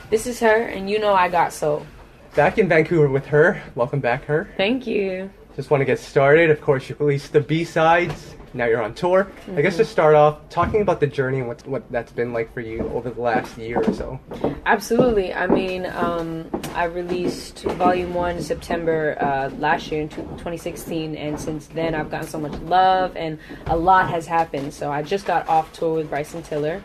This is H.E.R, and you know I got soul. Back in Vancouver with H.E.R. Welcome back, H.E.R. Thank you. Just want to get started. Of course, you released the B-sides. Now you're on tour. I guess to start off, talking about the journey and what that's been like for you over the last year or so. Absolutely. I mean, I released Volume 1 in September last year in 2016, and since then I've gotten so much love, and a lot has happened. So I just got off tour with Bryson Tiller.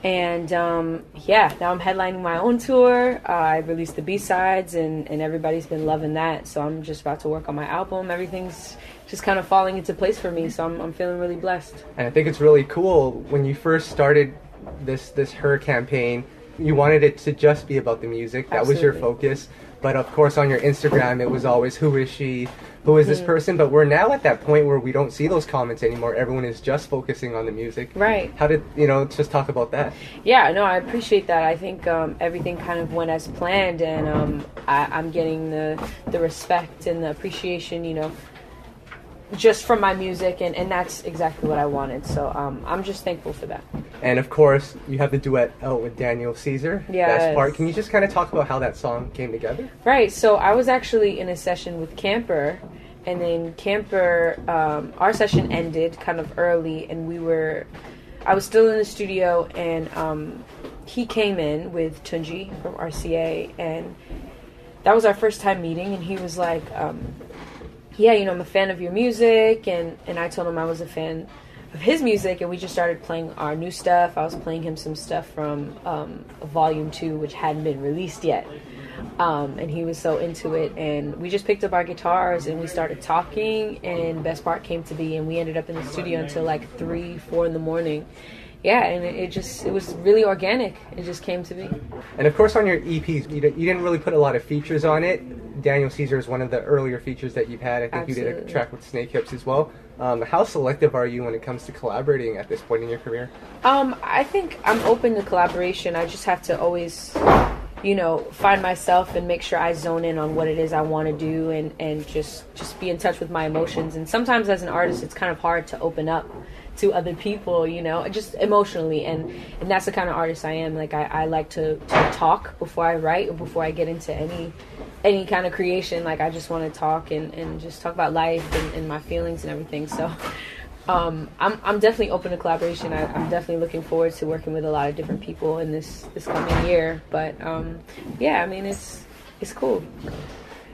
And now I'm headlining my own tour. I released the B-sides, and everybody's been loving that. So I'm just about to work on my album. Everything's just kind of falling into place for me. So I'm feeling really blessed. And I think it's really cool when you first started this H.E.R campaign. You wanted it to just be about the music. That Absolutely. was your focus. But of course, on your Instagram, it was always, who is she? Who is this person? But we're now at that point where we don't see those comments anymore. Everyone is just focusing on the music. Right. How did, just talk about that? Yeah, no, I appreciate that. I think everything kind of went as planned, and I'm getting the respect and the appreciation, just from my music, and that's exactly what I wanted. So I'm just thankful for that. And of course, you have the duet out with Daniel Caesar. Yes. Best part. Can you just kind of talk about how that song came together? Right. So I was actually in a session with Camper, and then Camper, our session ended kind of early, and I was still in the studio, and he came in with Tunji from RCA, and that was our first time meeting, and he was like, yeah, I'm a fan of your music, and I told him I was a fan of his music, and we just started playing our new stuff. I was playing him some stuff from Volume 2, which hadn't been released yet, and he was so into it, and we just picked up our guitars, and we started talking, and Best Part came to be, and we ended up in the studio until like 3, 4 in the morning. Yeah, and it was really organic. It just came to be. And of course, on your EPs, you didn't really put a lot of features on it. Daniel Caesar is one of the earlier features that you've had. I think Absolutely. You did a track with Snake Hips as well. How selective are you when it comes to collaborating at this point in your career? I think I'm open to collaboration. I just have to always, find myself and make sure I zone in on what it is I want to do, and just be in touch with my emotions. And sometimes as an artist, it's kind of hard to open up to other people, just emotionally, and that's the kind of artist I am. Like I like to talk before I write, or before I get into any kind of creation. Like I just want to talk and just talk about life and my feelings and everything. So I'm definitely open to collaboration. I'm definitely looking forward to working with a lot of different people in this coming year. But it's cool.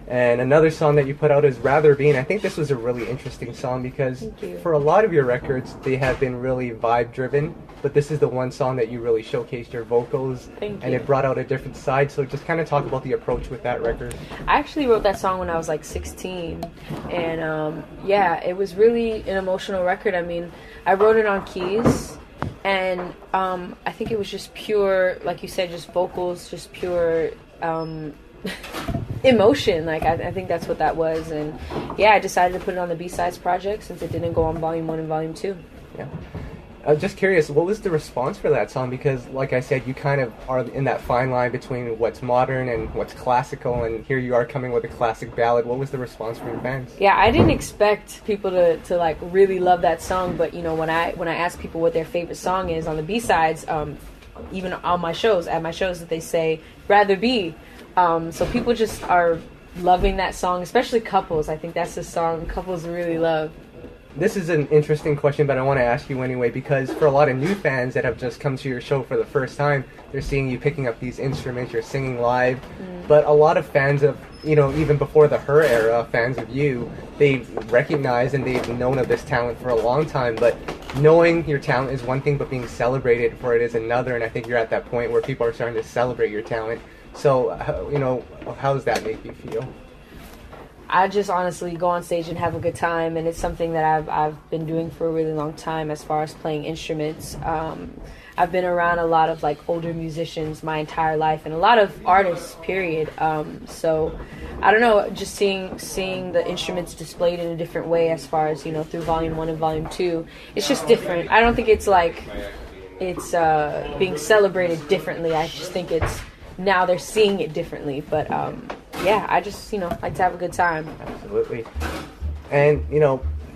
And another song that you put out is Rather Be. And I think this was a really interesting song because for a lot of your records, they have been really vibe-driven. But this is the one song that you really showcased your vocals. Thank you. And it brought out a different side. So just kind of talk about the approach with that record. I actually wrote that song when I was like 16. And it was really an emotional record. I mean, I wrote it on keys. And I think it was just pure, like you said, just vocals, just pure emotion. Like I think that's what that was. And I decided to put it on the B-sides project since it didn't go on Volume 1 and Volume 2. Yeah. I'm just curious, what was the response for that song? Because like I said, you kind of are in that fine line between what's modern and what's classical, and here you are coming with a classic ballad. What was the response from your fans? Yeah, I didn't expect people to like really love that song, but when I ask people what their favorite song is on the B-sides, even on my shows, that they say Rather Be. So people just are loving that song, especially couples. I think that's the song couples really love. This is an interesting question, but I want to ask you anyway, because for a lot of new fans that have just come to your show for the first time, they're seeing you picking up these instruments, you're singing live. But a lot of fans of, even before the H.E.R era, fans of you, they recognize and they've known of this talent for a long time. But knowing your talent is one thing, but being celebrated for it is another. And I think you're at that point where people are starting to celebrate your talent. So, how does that make you feel? I just honestly go on stage and have a good time, and it's something that I've been doing for a really long time as far as playing instruments. I've been around a lot of like older musicians my entire life, and a lot of artists, period. So I don't know, just seeing the instruments displayed in a different way as far as, through Volume 1 and Volume 2, it's just different. I don't think it's like it's being celebrated differently. I just think it's now they're seeing it differently. But I just like to have a good time. Absolutely. And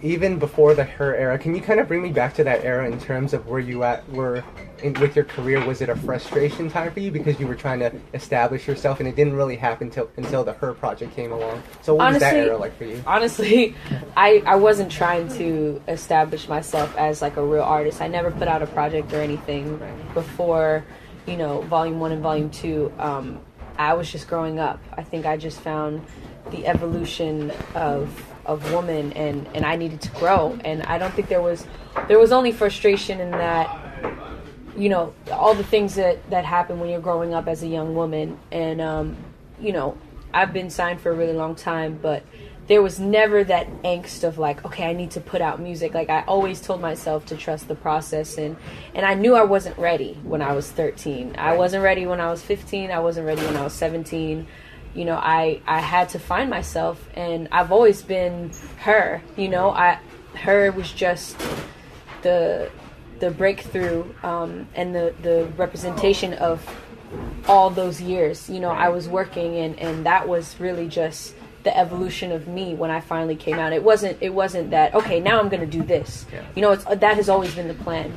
even before the H.E.R era, can you kind of bring me back to that era in terms of where you were with your career? Was it a frustration time for you because you were trying to establish yourself and it didn't really happen until the H.E.R project came along? So what was that era like for you? Honestly, I wasn't trying to establish myself as like a real artist. I never put out a project or anything before, Volume 1 and Volume 2. I was just growing up. I think I just found the evolution of woman, and I needed to grow. And I don't think there was only frustration in that, all the things that happen when you're growing up as a young woman. And I've been signed for a really long time, but there was never that angst of like, okay, I need to put out music. Like, I always told myself to trust the process, and I knew I wasn't ready when I was 13. I wasn't ready when I was 15. I wasn't ready when I was 17. I had to find myself, and I've always been H.E.R. H.E.R was just the breakthrough, and the representation of all those years. I was working, and that was really just the evolution of me when I finally came out. It wasn't that, okay, now I'm going to do this. Yeah. That has always been the plan.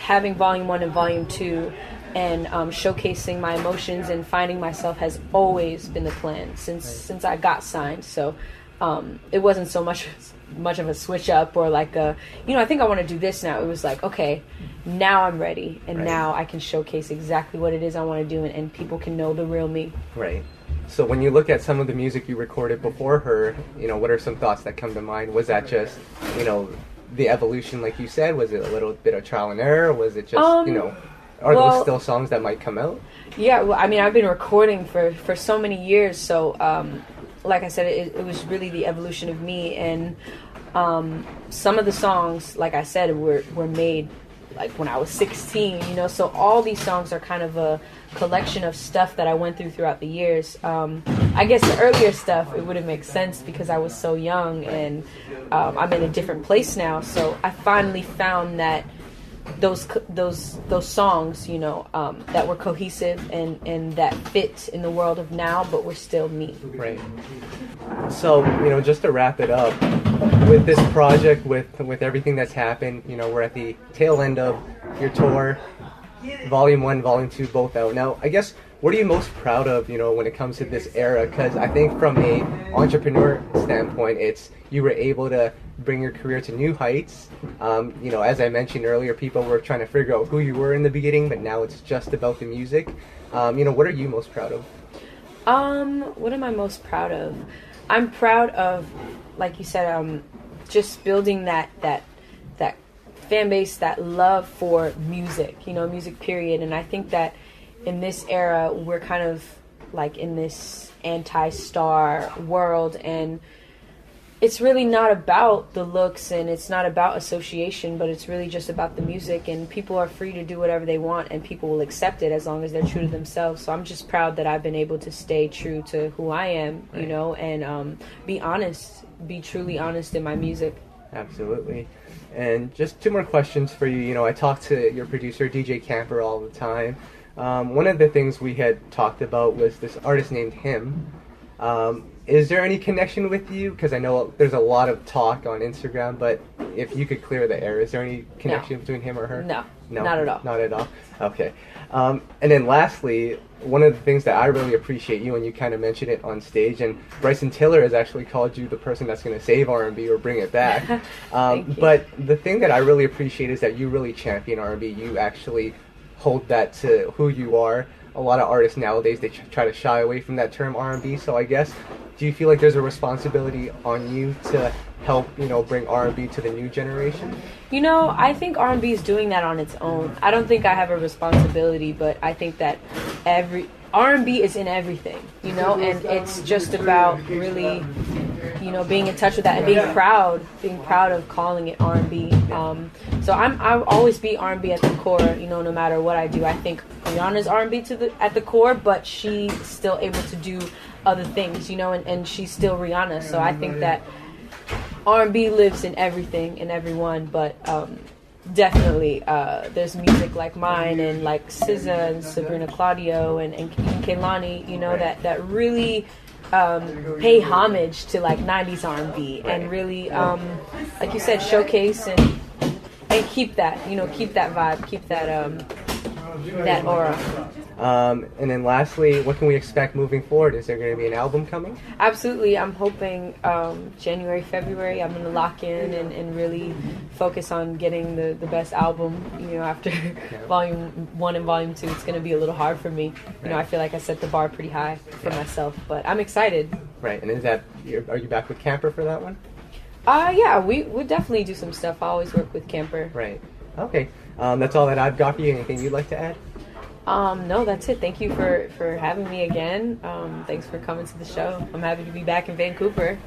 Having Volume 1 and Volume 2 and showcasing my emotions and finding myself has always been the plan since I got signed. So it wasn't so much of a switch up or like I think I want to do this now. It was like, okay, now I'm ready, and now I can showcase exactly what it is I want to do, and people can know the real me. Right. So when you look at some of the music you recorded before H.E.R, what are some thoughts that come to mind? Was that just, the evolution, like you said? Was it a little bit of trial and error? Was it just, are those still songs that might come out? Yeah, well, I mean, I've been recording for so many years, so like I said, it was really the evolution of me, and some of the songs, like I said, were made like when I was 16, so all these songs are kind of a collection of stuff that I went throughout the years. I guess the earlier stuff, it wouldn't make sense because I was so young, and I'm in a different place now, so I finally found that those songs, that were cohesive and that fit in the world of now, but were still me. Right. So, just to wrap it up, with this project, with everything that's happened, we're at the tail end of your tour. Volume 1, Volume 2, both out. Now, I guess, what are you most proud of, when it comes to this era? Because I think from a entrepreneur standpoint, you were able to bring your career to new heights. As I mentioned earlier, people were trying to figure out who you were in the beginning, but now it's just about the music. What are you most proud of? What am I most proud of? I'm proud of, like you said, just building that fan base, that love for music, music period. And I think that in this era, we're kind of like in this anti-star world, and it's really not about the looks, and it's not about association, but it's really just about the music, and people are free to do whatever they want, and people will accept it as long as they're true to themselves. So I'm just proud that I've been able to stay true to who I am, and be honest, be truly honest in my music. Absolutely. And just 2 more questions for you. I talk to your producer, DJ Camper, all the time. One of the things we had talked about was this artist named H.E.M. Is there any connection with you? Because I know there's a lot of talk on Instagram, but if you could clear the air, is there any connection between him or her? No, not at all. Not at all? Okay. And then lastly, one of the things that I really appreciate you, and you kind of mentioned it on stage, and Bryson Tiller has actually called you the person that's going to save R&B or bring it back. But the thing that I really appreciate is that you really champion R&B. You actually hold that to who you are. A lot of artists nowadays, they try to shy away from that term R&B. So I guess, do you feel like there's a responsibility on you to help, bring R&B to the new generation? I think R&B is doing that on its own. I don't think I have a responsibility, but I think that R&B is in everything, and it's just about really, being in touch with that and being proud of calling it R&B. So I'll always be R&B at the core, no matter what I do. I think Rihanna's R&B at the core, but she's still able to do other things, and she's still Rihanna. So I think that R&B lives in everything and everyone, but definitely there's music like mine and like SZA and Sabrina Claudio and Kehlani, you know, that really pay homage to like 90s R&B and really like you said, showcase and keep that, you know, keep that vibe, keep that aura. And then lastly, what can we expect moving forward? Is there going to be an album coming? Absolutely. I'm hoping January, February, I'm going to lock in and really focus on getting the best album. You know, after Volume 1 and Volume 2, it's going to be a little hard for me. You know, I feel like I set the bar pretty high for myself, but I'm excited. Right. And are you back with Camper for that one? Yeah, we'll definitely do some stuff. I always work with Camper. Right. Okay. That's all that I've got for you. Anything you'd like to add? No, that's it. Thank you for having me again. Thanks for coming to the show. I'm happy to be back in Vancouver.